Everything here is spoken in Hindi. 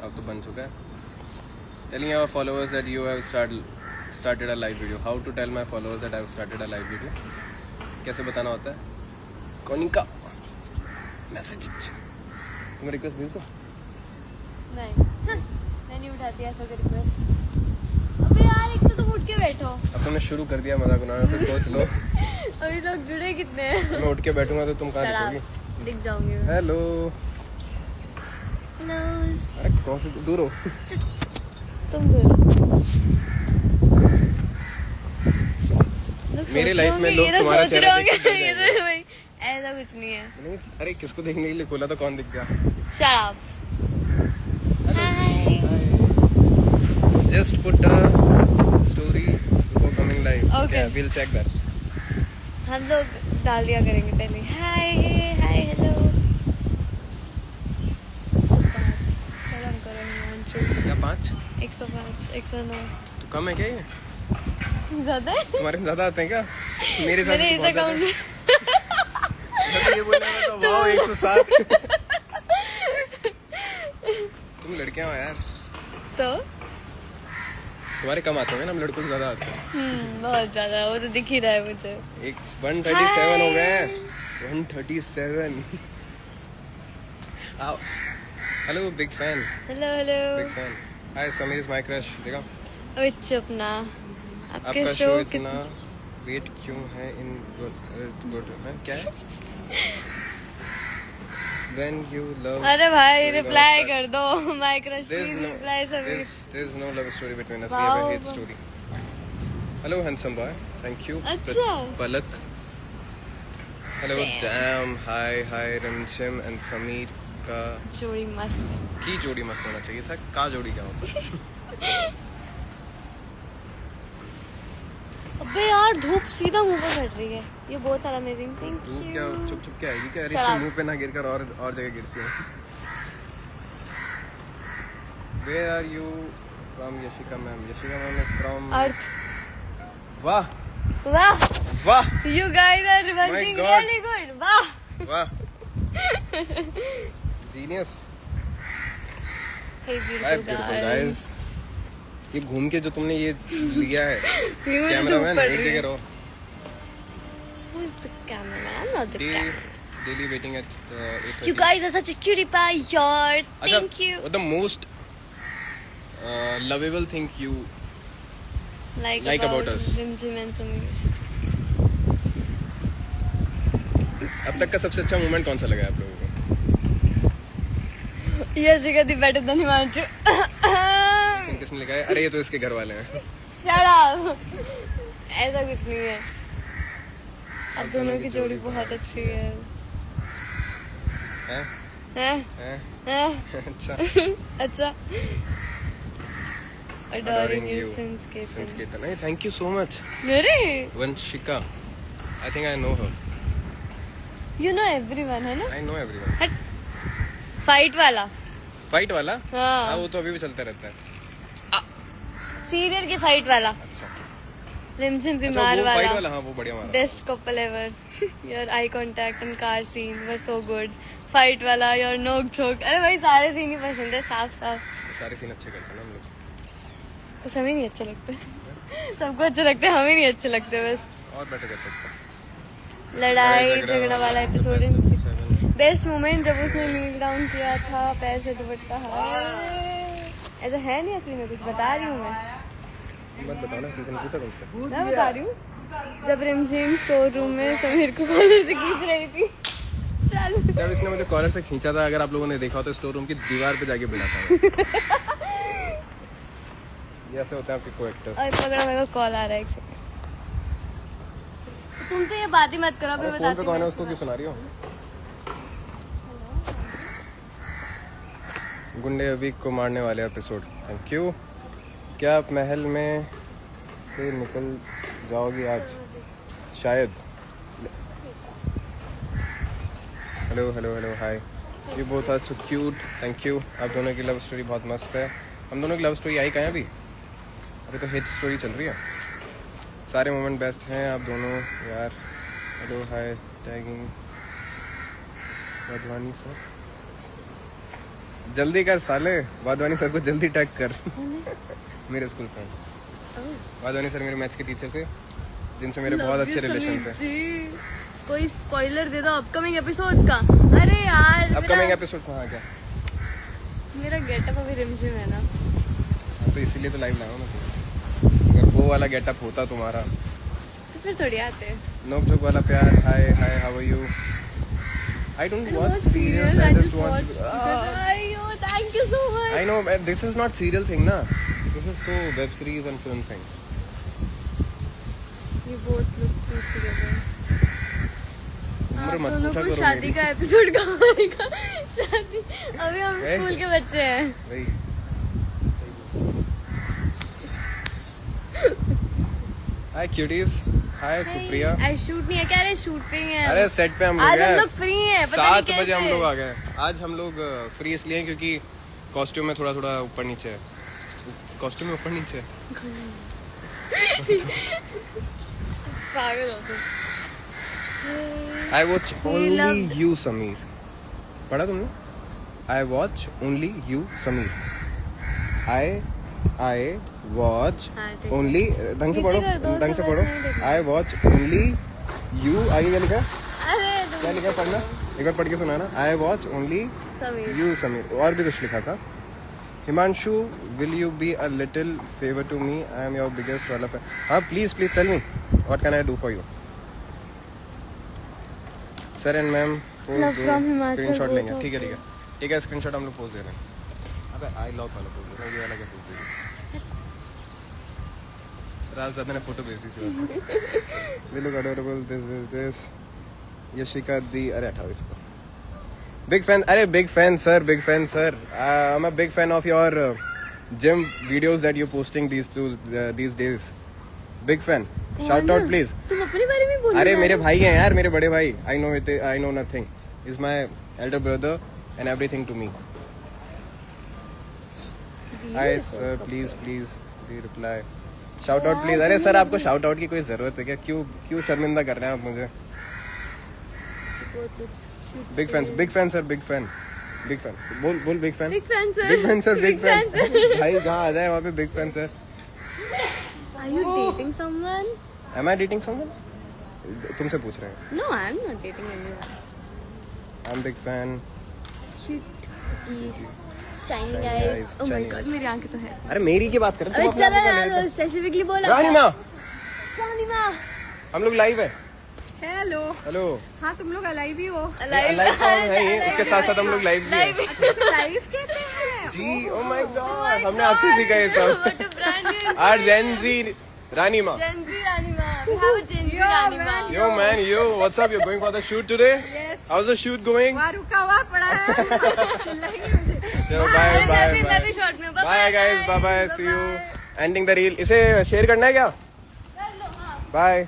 अब तो बन चुका है. Telling our followers that you have started a live video. How to tell my followers that I have started a live video? कैसे बताना होता है? कोनिका मैसेज. तुम्हें रिक्वेस्ट भेज दो? नहीं मैं नहीं उठाती ऐसा कोई रिक्वेस्ट. अबे यार एक तो तुम उठ के बैठो. अब तुमने शुरू कर दिया मजाक बनाना, फिर सोच लो. अभी लोग जुड़े कितने हैं? मैं उठ के बैठूंगा तो तुम कहाँ दिखोगी? दिख जाऊंगी. हेलो. नोस. अरे कॉफी दूर हो. तुम दूर. मेरे लाइफ में लोग तुम्हारा चेहरा देख के डर ये जाएंगे. तो भाई ऐसा कुछ नहीं है. नहीं, अरे किसको देखने के लिए खोला तो कौन दिख गया? Shut up. Just put a story before coming live. Okay. We'll check that. हम लोग डाल दिया करेंगे पहले. हाय हाय हेलो. क्या 5? 105 109. तो कम है क्या ये? ज्यादा है? तुम्हारे में ज्यादा आते हैं क्या? मेरे साथ मेरे इस अकाउंट में ये बोलना था वाओ 107. तुम लड़कियां हो यार. तो तुम्हारे कम आते होंगे ना, हम लड़कों से ज्यादा आते हैं. बहुत ज्यादा. वो तो दिख ही रहा है मुझे. 137 हो गए. 137. आओ. Hello big fan. Hello hello. Big fan. Hi Sameer is my crush. देखा अबे चुप ना. आपके आपका शो शो इतना वेट क्यों है इन गुड है क्या है? When you love. अरे भाई you will रिप्लाई never कर दो. My crush There's please no, reply Sameer. there's no love story between us. We have a Wow. hate story. Hello, handsome boy. Thank you. अच्छा. Palak. Hello, damn. Hi, Rimchim and Sameer का जोड़ी मस्त है. की जोड़ी मस्त होना चाहिए था. का जोड़ी क्या होता है? अबे यार धूप सीधा मुंह पे पड़ रही है. ये बहुत सारा अमेजिंग. थैंक तू यू. क्या चुप चुप के आएगी क्या? अरे Shut इसके up. मुंह पे ना गिरकर और जगह गिरती है. Where are you from, Yashika ma'am? Yashika ma'am is from. अर्थ. वाह वाह. वाह You guys are working God. really good. वाह. वाह. Genius. Hey Hi, beautiful beautiful guys. guys. ये घूम के जो तुमने ये लिया है ये मुझे कैमरामैन धूप पड़ एक रही जगह है. रहो. Who is the cameraman? I'm not the cameraman. Daily waiting at 8:30. You guys are such a cutie pie, yaar. Thank you. What the most lovable thing you like about us? Jim and Sameer. अब तक का सबसे अच्छा मोमेंट कौन सा लगा है आप लोगों को? Yashika the better than Himanshu. किसने लिखा है? अरे ये तो इसके घर वाले हैं. Shut up. ऐसा कुछ नहीं है. अब दोनों की जोड़ी बहुत अच्छी है. हैं? हैं? हैं? हैं? अच्छा. अच्छा. Adoring you since Since Ketan. Ketan. Hey, thank you so much. Really? Vanshika. I think I know her. You know everyone है ना? I know everyone. Fight वाला. फाइट वाला? हाँ. वो तो अभी भी चलता रहता है. सीरियल की फाइट वाला. अच्छा. रिमझिम अच्छा बीमार वो फाइट वाला. वाला हाँ वो बढ़िया मारा. Best couple ever. Your eye contact and car scene were so good. Fight वाला, your नोक झोंक. अरे भाई सारे सीन ही पसंद है. साफ साफ. सारे सीन अच्छे करते हैं ना हम लोग. तो हमें नहीं अच्छे लगते. सबको अच्छे लगते हैं, हमें नहीं अच्छे लगते बस. और बेटर कर सकते हैं. लड़ाई झगड़ा वाला एपिसोड. बेस्ट मोमेंट जब उसने नील डाउन किया था, पैर से दुपट्टा. ऐसा है नहीं असली में, कुछ बता रही हूँ मैं. मत बताओ ना किसी ने पूछा तुमसे. मैं बता रही हूँ. जब रिमझिम स्टोर रूम में समीर को कॉलर से खींच रही थी. चल. जब इसने मुझे कॉलर से खींचा था, अगर आप लोगों ने देखा हो तो स्टोर रूम की दीवार पे जाके बिड़ा था. ये ऐसे होता है आपके को-एक्टर्स. और पकड़ा, मेरे को कॉल आ रहा है. एक सेकंड. तुम तो ये बात ही मत करो. अभी फोन बताती पे कौन है हूँ. उसको क्यों सुना रही हो? गुंडे अभी को मारने वाले एपिसोड. Thank you. क्या आप महल में से निकल जाओगी आज? शायद. Hello hello hello hi. You both are so cute. Thank you. आप दोनों की लव स्टोरी बहुत मस्त है. हम दोनों की लव स्टोरी आई कहाँ है अभी? अभी तो हिट स्टोरी चल रही है. सारे मोमेंट बेस्ट हैं आप दोनों यार. Hello hi. Tagging Wadhwani sir. जल्दी कर साले, वाधवानी सर को जल्दी टैग कर। मेरे स्कूल फ्रेंड वाधवानी सर मेरे मैथ्स के टीचर थे, जिनसे मेरे बहुत अच्छे रिलेशन थे। कोई स्पॉइलर दे दो अपकमिंग एपिसोड्स का। अरे यार अपकमिंग एपिसोड कहाँ क्या? मेरा गेटअप अभी रिमझिम है ना, तो इसीलिए तो लाइव लाया हूँ मैं। अगर वो वाला गेटअप होता तुम्हारा तो फिर थोड़ी आते। नोक झोंक वाला प्यार, hi hi how are you. I don't watch serials. I just watch. Thank you so much. I know this is not serial thing ना. This is so web series and film thing. You both look cute together. उम्र मत दोनों पूछा को करो शादी मेरी। का एपिसोड कब आएगा? शादी अभी हम स्कूल के बच्चे हैं। वही। Hi cuties. Hi Supriya. आज शूट नहीं है क्या? अरे शूट पे ही है। अरे सेट पे हम आज लोग हम हैं। लोग फ्री हैं। 7 बजे हम लोग आ गए। आज हम लोग फ्री इसलिए हैं क्योंकि कॉस्ट्यूम में थोड़ा थोड़ा ऊपर नीचे है। कॉस्ट्यूम में ऊपर नीचे है। पागल हो तुम। I watch only you Sameer. पढ़ा तुमने? I watch only you Sameer. I watch हाँ, ठीक है। only ढंग से नीचे पढ़ो, कर दो, ढंग से सब पढ़ो। ऐसे नहीं देखना। I watch only you, आगे क्या लिखा है? अरे क्या लिखा है पढ़ना? एक बार पढ़ के सुनाना। I watch only Sameer. you Sameer. और भी कुछ लिखा था। Himanshu, will you be a little favor to me? I am your biggest वाला fan. हाँ please tell me what can I do for you? Sir and ma'am Love from Himachal, screenshot लेंगे। both ठीक है of ठीक है स्क्रीनशॉट हम लोग पोस्ट दे रहे हैं। अबे आई लव वाला पोस्ट दे रहे हैं, ये वाला क्या पोस्ट दे रहे हैं? राजदादा ने फोटो भेज दी थी। We look adorable, this Yashika दी। अरे हटाओ इसको। बिग फैन, अरे big fan sir, I am a big fan of your gym videos that you posting these days. Big fan, shout out please. तुम अपने बारे में बोलो। अरे मेरे भाई हैं यार, मेरे बड़े भाई। I know nothing, is my elder brother and everything to me. Hi sir, please reply, shout out please. अरे सर आपको शाउट आउट की कोई जरूरत है क्या? क्यों शर्मिंदा कर रहे हैं आप मुझे? Big fan sir, big fan. बोल big fan. Big fan sir. Big fan भाई कहाँ आ जाए वहाँ पे big fan sir. Are you dating someone? Am I dating someone? तुमसे पूछ रहे हैं। No, I'm not dating anyone. I'm big fan. Cute cookies, shiny Shiny eyes. eyes, Oh my shiny god, eyes. मेरी आंखें तो है। अरे मेरी की बात कर रहे अबे हैं, तुम अपने चलो आप को ना, स्पेसिफिकली बोला। रानीमा, रानीमा। हम लोग लाइव है। हेलो। हेलो। हाँ तुम लोग अलाइव ही हो। लाइव है ही, इसके साथ साथ हम लोग लाइव भी हैं। लाइव कहते हैं। जी, oh my god, हमने आपसे सीखा ये सब। What a brand new Our Gen Z रानीमा। Gen Z Ranima. We have a Gen Z Ranima. Yo man, what's up? You're going for the shoot today? Yes. How's the shoot going? वहाँ रुका हुआ पड़ा है। चिल्लाएंगे मुझे। चलो अरे बाय मैं भी शॉर्ट में। Bye guys, bye bye, see you. Ending the reel. इसे शेयर करना है क्या? कर लो हाँ। बाय।